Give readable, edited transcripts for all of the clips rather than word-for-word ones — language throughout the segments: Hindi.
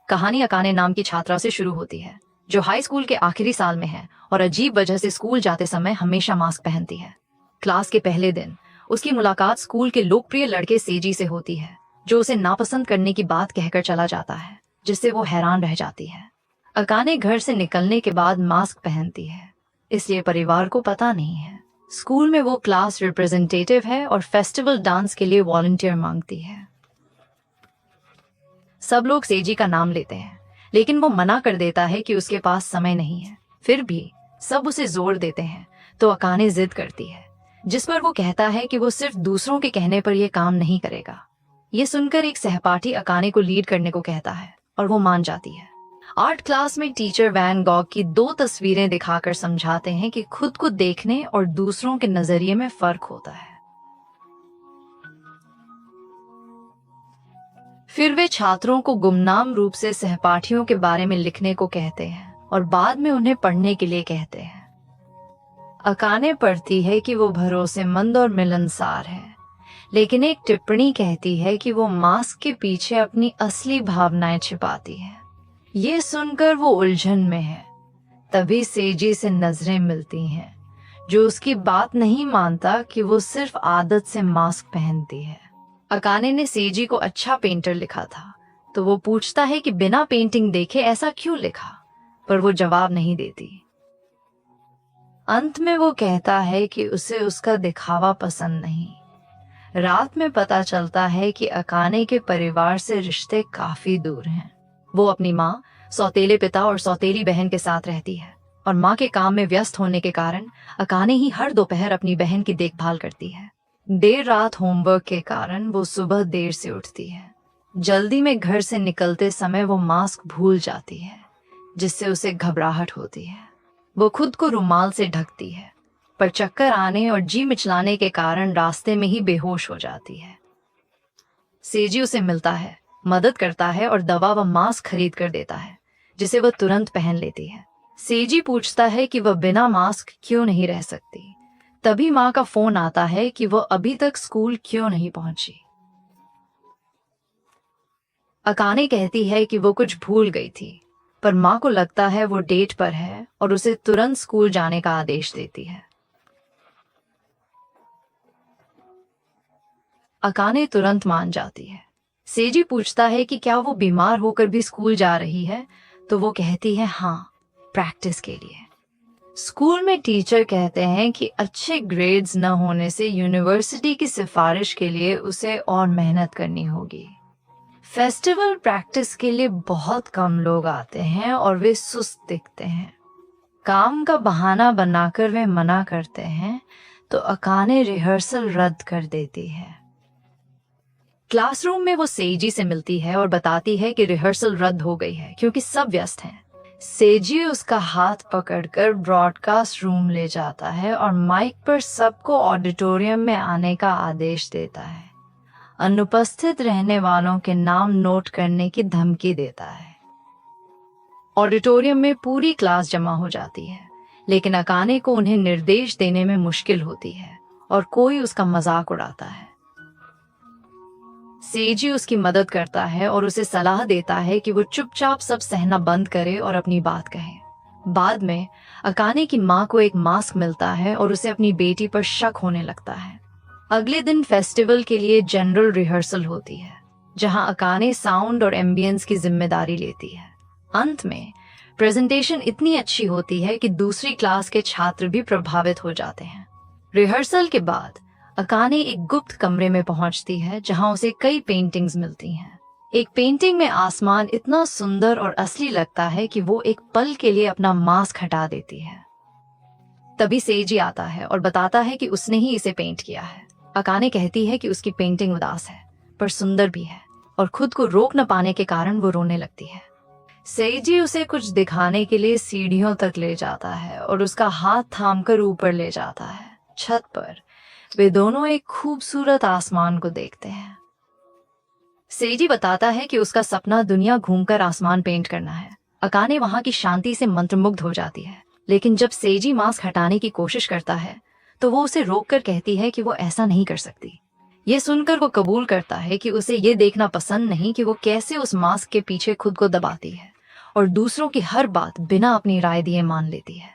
कहानी अकाने नाम की छात्रा से शुरू होती है, जो हाई स्कूल के आखिरी साल में है और अजीब वजह से स्कूल जाते समय हमेशा मास्क पहनती है। क्लास के पहले दिन उसकी मुलाकात स्कूल के लोकप्रिय लड़के सेजी से होती है, जो उसे नापसंद करने की बात कहकर चला जाता है, जिससे वो हैरान रह जाती है। अकाने घर से निकलने के बाद मास्क पहनती है, इसलिए परिवार को पता नहीं है। स्कूल में वो क्लास रिप्रेजेंटेटिव है और फेस्टिवल डांस के लिए वॉलंटियर मांगती है। सब लोग सेजी का नाम लेते हैं, लेकिन वो मना कर देता है कि उसके पास समय नहीं है। फिर भी सब उसे जोर देते हैं, तो अकाने जिद करती है, जिस पर वो कहता है कि वो सिर्फ दूसरों के कहने पर यह काम नहीं करेगा। ये सुनकर एक सहपाठी अकाने को लीड करने को कहता है और वो मान जाती है। आर्ट क्लास में टीचर वैन गॉग की 2 तस्वीरें दिखाकर समझाते हैं कि खुद को देखने और दूसरों के नजरिए में फर्क होता है। फिर वे छात्रों को गुमनाम रूप से सहपाठियों के बारे में लिखने को कहते हैं और बाद में उन्हें पढ़ने के लिए कहते हैं। अकाने पढ़ती है कि वो भरोसेमंद और मिलनसार है, लेकिन एक टिप्पणी कहती है कि वो मास्क के पीछे अपनी असली भावनाएं छिपाती है। ये सुनकर वो उलझन में है। तभी सेजी से नजरें मिलती हैं, जो उसकी बात नहीं मानता कि वो सिर्फ आदत से मास्क पहनती है। अकाने ने सेजी को अच्छा पेंटर लिखा था, तो वो पूछता है कि बिना पेंटिंग देखे ऐसा क्यों लिखा, पर वो जवाब नहीं देती। अंत में वो कहता है कि उसे उसका दिखावा पसंद नहीं। रात में पता चलता है कि अकाने के परिवार से रिश्ते काफी दूर हैं। वो अपनी माँ, सौतेले पिता और सौतेली बहन के साथ रहती है और माँ के काम में व्यस्त होने के कारण अकाने ही हर दोपहर अपनी बहन की देखभाल करती है। देर रात होमवर्क के कारण वो सुबह देर से उठती है। जल्दी में घर से निकलते समय वो मास्क भूल जाती है, जिससे उसे घबराहट होती है। वो खुद को रुमाल से ढकती है, पर चक्कर आने और जी मिचलाने के कारण रास्ते में ही बेहोश हो जाती है। सेजी उसे मिलता है, मदद करता है और दवा व मास्क खरीद कर देता है, जिसे वह तुरंत पहन लेती है। सेजी पूछता है कि वह बिना मास्क क्यों नहीं रह सकती। तभी माँ का फोन आता है कि वह अभी तक स्कूल क्यों नहीं पहुंची। अकाने कहती है कि वो कुछ भूल गई थी, पर माँ को लगता है वो डेट पर है और उसे तुरंत स्कूल जाने का आदेश देती है। अकाने तुरंत मान जाती है। सेजी पूछता है कि क्या वो बीमार होकर भी स्कूल जा रही है, तो वो कहती है हाँ, प्रैक्टिस के लिए। स्कूल में टीचर कहते हैं कि अच्छे ग्रेड्स न होने से यूनिवर्सिटी की सिफारिश के लिए उसे और मेहनत करनी होगी। फेस्टिवल प्रैक्टिस के लिए बहुत कम लोग आते हैं और वे सुस्त दिखते हैं। काम का बहाना बनाकर वे मना करते हैं, तो अकाने रिहर्सल रद्द कर देती है। क्लासरूम में वो सेजी से मिलती है और बताती है कि रिहर्सल रद्द हो गई है क्योंकि सब व्यस्त हैं। सेजी उसका हाथ पकड़कर ब्रॉडकास्ट रूम ले जाता है और माइक पर सबको ऑडिटोरियम में आने का आदेश देता है। अनुपस्थित रहने वालों के नाम नोट करने की धमकी देता है। ऑडिटोरियम में पूरी क्लास जमा हो जाती है, लेकिन अकाने को उन्हें निर्देश देने में मुश्किल होती है और कोई उसका मजाक उड़ाता है। सेजी उसकी मदद करता है और उसे सलाह देता है कि वो चुपचाप सब सहना बंद करे और अपनी बात कहे। बाद में अकाने की माँ को एक मास्क मिलता है और उसे अपनी बेटी पर शक होने लगता है। अगले दिन फेस्टिवल के लिए जनरल रिहर्सल होती है, जहां अकाने साउंड और एम्बियंस की जिम्मेदारी लेती है। अंत में प्रेजेंटेशन इतनी अच्छी होती है कि दूसरी क्लास के छात्र भी प्रभावित हो जाते हैं। रिहर्सल के बाद अकाने एक गुप्त कमरे में पहुंचती है, जहां उसे कई पेंटिंग्स मिलती हैं। एक पेंटिंग में आसमान इतना सुंदर और असली लगता है कि वो एक पल के लिए अपना मास्क हटा देती है। तभी सेजी आता है और बताता है कि उसने ही इसे पेंट किया है। अकाने कहती है कि उसकी पेंटिंग उदास है, पर सुंदर भी है, और खुद को रोक न पाने के कारण वो रोने लगती है। सेजी उसे कुछ दिखाने के लिए सीढ़ियों तक ले जाता है और उसका हाथ थामकर ऊपर ले जाता है। छत पर वे दोनों एक खूबसूरत आसमान को देखते हैं। सेजी बताता है कि उसका सपना दुनिया घूमकर आसमान पेंट करना है। अकाने वहां की शांति से मंत्रमुग्ध हो जाती है, लेकिन जब सेजी मास्क हटाने की कोशिश करता है, तो वो उसे रोककर कहती है कि वो ऐसा नहीं कर सकती, ये सुनकर वो कबूल करता है कि उसे ये देखना पसंद नहीं कि वो कैसे उस मास्क के पीछे खुद को दबाती है और दूसरों की हर बात बिना अपनी राय दिए मान लेती है।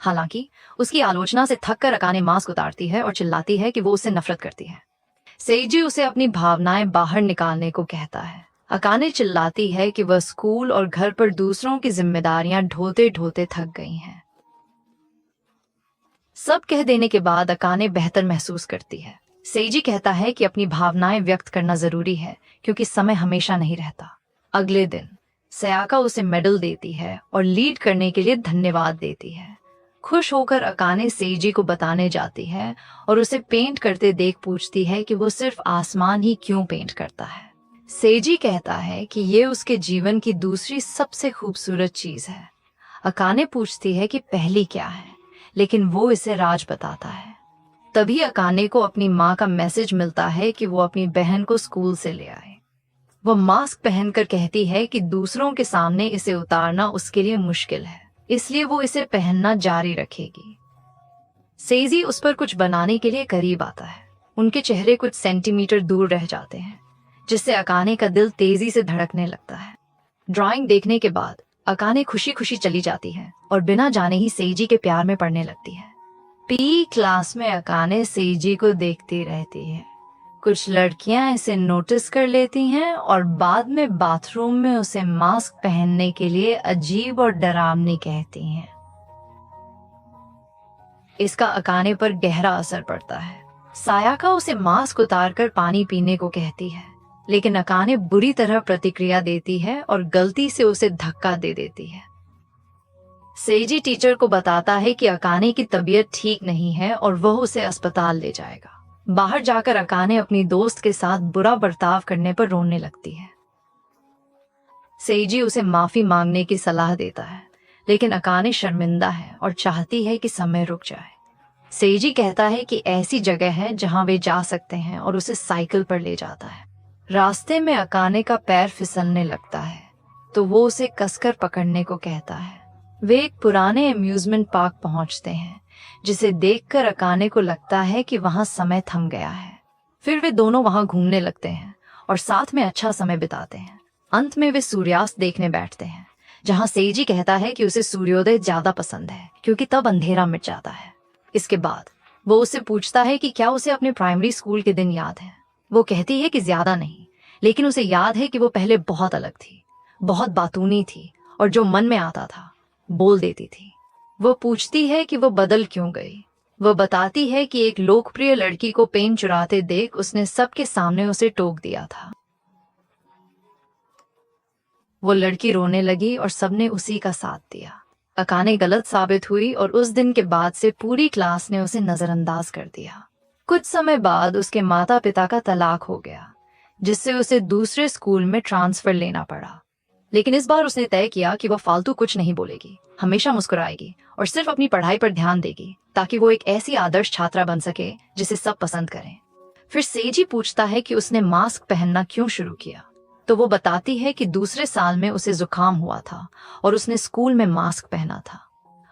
हालांकि उसकी आलोचना से थककर अकाने मास्क उतारती है और चिल्लाती है कि वो उससे नफरत करती है। सेइजी उसे अपनी भावनाएं बाहर निकालने को कहता है। अकाने चिल्लाती है कि वह स्कूल और घर पर दूसरों की जिम्मेदारियां ढोते ढोते थक गई हैं। सब कह देने के बाद अकाने बेहतर महसूस करती है। सेइजी कहता है कि अपनी भावनाएं व्यक्त करना जरूरी है क्योंकि समय हमेशा नहीं रहता। अगले दिन सयाका उसे मेडल देती है और लीड करने के लिए धन्यवाद देती है। खुश होकर अकाने सेइजी को बताने जाती है और उसे पेंट करते देख पूछती है कि वो सिर्फ आसमान ही क्यों पेंट करता है। सेइजी कहता है कि ये उसके जीवन की दूसरी सबसे खूबसूरत चीज है। अकाने पूछती है कि पहली क्या है, लेकिन वो इसे राज बताता है। तभी अकाने को अपनी माँ का मैसेज मिलता है कि वो अपनी बहन को स्कूल से ले आए। वो मास्क पहनकर कहती है कि दूसरों के सामने इसे उतारना उसके लिए मुश्किल है, इसलिए वो इसे पहनना जारी रखेगी। सेइजी उस पर कुछ बनाने के लिए करीब आता है। उनके चेहरे कुछ सेंटीमीटर दूर रह जाते हैं, जिससे अकाने का दिल तेजी से धड़कने लगता है। ड्राइंग देखने के बाद अकाने खुशी खुशी चली जाती है और बिना जाने ही सेइजी के प्यार में पड़ने लगती है। पी क्लास में अकाने सेइजी को देखती रहती है। कुछ लड़कियां इसे नोटिस कर लेती हैं और बाद में बाथरूम में उसे मास्क पहनने के लिए अजीब और डरावनी कहती हैं। इसका अकाने पर गहरा असर पड़ता है। सायाका उसे मास्क उतारकर पानी पीने को कहती है, लेकिन अकाने बुरी तरह प्रतिक्रिया देती है और गलती से उसे धक्का दे देती है। सेइजी टीचर को बताता है कि अकाने की तबीयत ठीक नहीं है और वह उसे अस्पताल ले जाएगा। बाहर जाकर अकाने अपनी दोस्त के साथ बुरा बर्ताव करने पर रोने लगती है। सेइजी उसे माफी मांगने की सलाह देता है, लेकिन अकाने शर्मिंदा है और चाहती है कि समय रुक जाए। सेइजी कहता है कि ऐसी जगह है जहां वे जा सकते हैं और उसे साइकिल पर ले जाता है। रास्ते में अकाने का पैर फिसलने लगता है, तो वो उसे कसकर पकड़ने को कहता है। वे एक पुराने अम्यूजमेंट पार्क पहुंचते हैं, जिसे देखकर अकाने को लगता है कि वहां समय थम गया है। फिर वे दोनों वहां घूमने लगते हैं और साथ में अच्छा समय बिताते हैं। अंत में वे सूर्यास्त देखने बैठते हैं, जहां सेइजी कहता है कि उसे सूर्योदय ज्यादा पसंद है क्योंकि तब अंधेरा मिट जाता है। इसके बाद वो उससे पूछता है कि क्या उसे अपने प्राइमरी स्कूल के दिन याद है। वो कहती है कि ज्यादा नहीं, लेकिन उसे याद है कि वो पहले बहुत अलग थी, बहुत बातूनी थी और जो मन में आता था बोल देती थी। वो पूछती है कि वो बदल क्यों गई। वो बताती है कि एक लोकप्रिय लड़की को पेन चुराते देख उसने सबके सामने उसे टोक दिया था। वो लड़की रोने लगी और सबने उसी का साथ दिया। अकाने गलत साबित हुई और उस दिन के बाद से पूरी क्लास ने उसे नजरअंदाज कर दिया। कुछ समय बाद उसके माता पिता का तलाक हो गया, जिससे उसे दूसरे स्कूल में ट्रांसफर लेना पड़ा। लेकिन इस बार उसने तय किया कि वह फालतू कुछ नहीं बोलेगी, हमेशा मुस्कुराएगी और सिर्फ अपनी पढ़ाई पर ध्यान देगी, ताकि वो एक ऐसी आदर्श छात्रा बन सके जिसे सब पसंद करें। फिर सेइजी पूछता है कि उसने मास्क पहनना क्यों शुरू किया, तो वो बताती है कि दूसरे साल में उसे जुकाम हुआ था और उसने स्कूल में मास्क पहना था।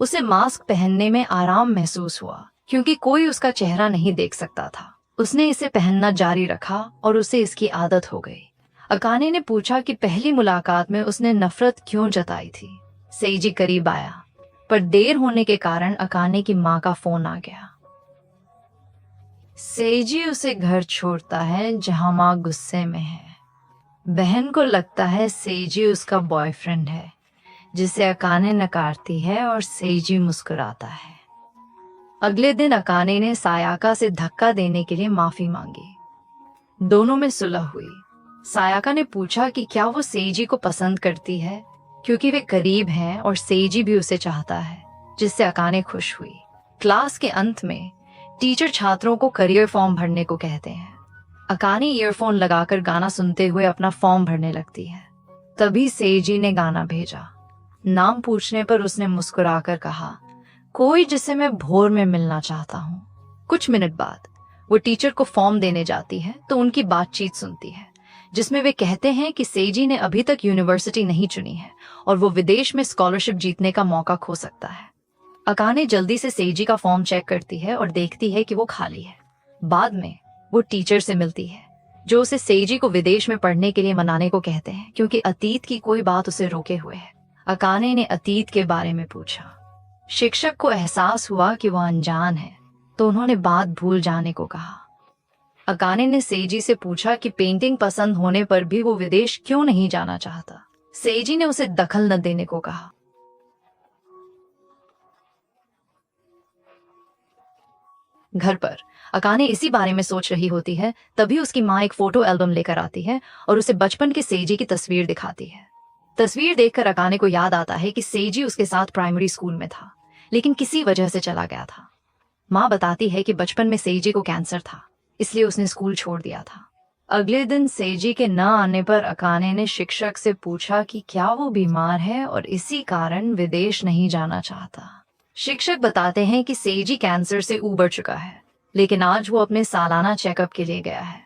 उसे मास्क पहनने में आराम महसूस हुआ क्योंकि कोई उसका चेहरा नहीं देख सकता था। उसने इसे पहनना जारी रखा और उसे इसकी आदत हो गई। अकाने ने पूछा कि पहली मुलाकात में उसने नफरत क्यों जताई थी। सेइजी करीब आया, पर देर होने के कारण अकाने की माँ का फोन आ गया। सेइजी उसे घर छोड़ता है, जहां माँ गुस्से में है। बहन को लगता है सेइजी उसका बॉयफ्रेंड है, जिसे अकाने नकारती है और सेइजी मुस्कुराता है। अगले दिन अकाने ने सायाका से धक्का देने के लिए माफी मांगी। दोनों में सुलह हुई। सायाका ने पूछा कि क्या वो सेइजी को पसंद करती है, क्योंकि वे करीब हैं और सेइजी भी उसे चाहता है, जिससे अकाने खुश हुई। क्लास के अंत में टीचर छात्रों को करियर फॉर्म भरने को कहते हैं। अकाने ईयरफोन लगाकर गाना सुनते हुए अपना फॉर्म भरने लगती है। तभी सेइजी ने गाना भेजा। नाम पूछने पर उसने मुस्कुराकर कहा, कोई जिसे मैं भोर में मिलना चाहता हूँ। कुछ मिनट बाद वो टीचर को फॉर्म देने जाती है तो उनकी बातचीत सुनती है, जिसमें वे कहते हैं कि सेइजी ने अभी तक यूनिवर्सिटी नहीं चुनी है और वो विदेश में स्कॉलरशिप जीतने का मौका खो सकता है। अकाने जल्दी से सेइजी का फॉर्म चेक करती है और देखती है कि वो खाली है। बाद में वो टीचर से मिलती है जो उसे सेइजी को विदेश में पढ़ने के लिए मनाने को कहते हैं क्योंकि अतीत की कोई बात उसे रोके हुए है। अकाने ने अतीत के बारे में पूछा। शिक्षक को एहसास हुआ कि वह अनजान है, तो उन्होंने बात भूल जाने को कहा। अकाने ने सेइजी से पूछा कि पेंटिंग पसंद होने पर भी वो विदेश क्यों नहीं जाना चाहता। सेइजी ने उसे दखल न देने को कहा। घर पर अकाने इसी बारे में सोच रही होती है, तभी उसकी माँ एक फोटो एल्बम लेकर आती है और उसे बचपन के सेइजी की तस्वीर दिखाती है। तस्वीर देखकर अकाने को याद आता है कि सेइजी उसके साथ प्राइमरी स्कूल में था, लेकिन किसी वजह से चला गया था। माँ बताती है कि बचपन में सेइजी को कैंसर था, इसलिए उसने स्कूल छोड़ दिया था। अगले दिन सेइजी के न आने पर अकाने ने शिक्षक से पूछा कि क्या वो बीमार है और इसी कारण विदेश नहीं जाना चाहता। शिक्षक बताते हैं कि सेइजी कैंसर से उबर चुका है, लेकिन आज वो अपने सालाना चेकअप के लिए गया है।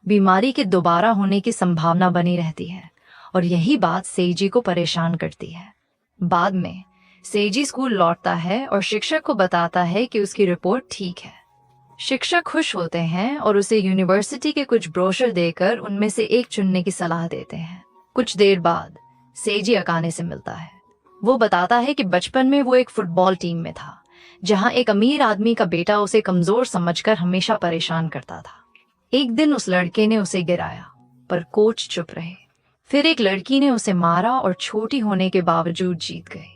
बीमारी के दोबारा होने की संभावना बनी रहती है और यही बात सेइजी को परेशान करती है। बाद में सेइजी स्कूल लौटता है और शिक्षक को बताता है कि उसकी रिपोर्ट ठीक है। शिक्षक खुश होते हैं और उसे यूनिवर्सिटी के कुछ ब्रोशर देकर उनमें से एक चुनने की सलाह देते हैं। कुछ देर बाद सेइजी अकाने से मिलता है। वो बताता है कि बचपन में वो एक फुटबॉल टीम में था, जहां एक अमीर आदमी का बेटा उसे कमजोर समझकर हमेशा परेशान करता था। एक दिन उस लड़के ने उसे गिराया, पर कोच चुप रहे। फिर एक लड़की ने उसे मारा और छोटी होने के बावजूद जीत गई।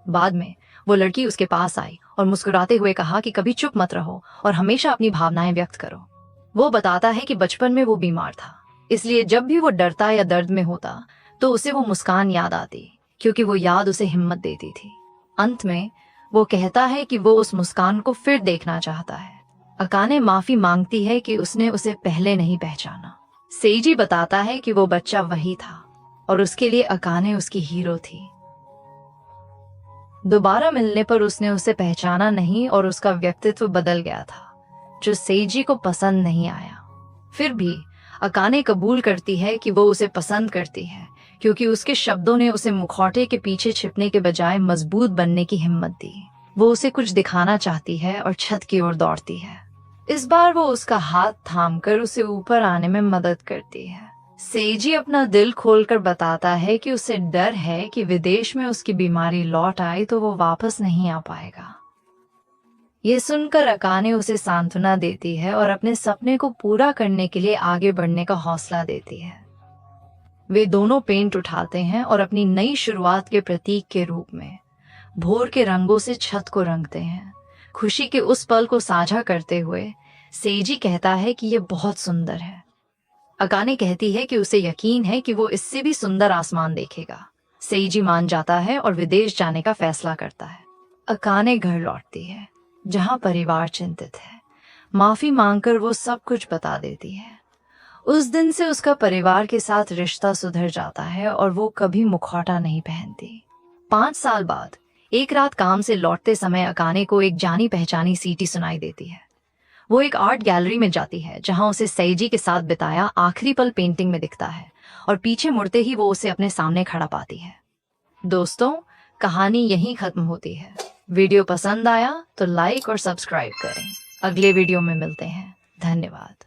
बाद में वो लड़की उसके पास आई और मुस्कुराते हुए कहा कि कभी चुप मत रहो और हमेशा अपनी भावनाएं व्यक्त करो। वो बताता है कि बचपन में वो बीमार था, इसलिए जब भी वो डरता या दर्द में होता तो उसे वो मुस्कान याद आती, क्योंकि वो याद उसे हिम्मत देती थी। अंत में वो कहता है कि वो उस मुस्कान को फिर देखना चाहता है। अकाने माफी मांगती है कि उसने उसे पहले नहीं पहचाना। सेइजी बताता है कि वो बच्चा वही था और उसके लिए अकाने उसकी हीरो थी। दोबारा मिलने पर उसने उसे पहचाना नहीं और उसका व्यक्तित्व बदल गया था, जो सेइजी को पसंद नहीं आया। फिर भी अकाने कबूल करती है कि वो उसे पसंद करती है, क्योंकि उसके शब्दों ने उसे मुखौटे के पीछे छिपने के बजाय मजबूत बनने की हिम्मत दी। वो उसे कुछ दिखाना चाहती है और छत की ओर दौड़ती है। इस बार वो उसका हाथ थामकर उसे ऊपर आने में मदद करती है। सेइजी अपना दिल खोलकर बताता है कि उसे डर है कि विदेश में उसकी बीमारी लौट आई तो वो वापस नहीं आ पाएगा। ये सुनकर अकाने उसे सांत्वना देती है और अपने सपने को पूरा करने के लिए आगे बढ़ने का हौसला देती है। वे दोनों पेंट उठाते हैं और अपनी नई शुरुआत के प्रतीक के रूप में भोर के रंगों से छत को रंगते हैं। खुशी के उस पल को साझा करते हुए सेइजी कहता है कि यह बहुत सुंदर है। अकाने कहती है कि उसे यकीन है कि वो इससे भी सुंदर आसमान देखेगा। सेइजी मान जाता है और विदेश जाने का फैसला करता है। अकाने घर लौटती है, जहां परिवार चिंतित है। माफी मांगकर वो सब कुछ बता देती है। उस दिन से उसका परिवार के साथ रिश्ता सुधर जाता है और वो कभी मुखौटा नहीं पहनती। 5 साल बाद एक रात काम से लौटते समय अकाने को एक जानी पहचानी सीटी सुनाई देती है। वो एक आर्ट गैलरी में जाती है, जहां उसे सेइजी के साथ बिताया आखिरी पल पेंटिंग में दिखता है और पीछे मुड़ते ही वो उसे अपने सामने खड़ा पाती है। दोस्तों, कहानी यहीं खत्म होती है। वीडियो पसंद आया तो लाइक और सब्सक्राइब करें। अगले वीडियो में मिलते हैं। धन्यवाद।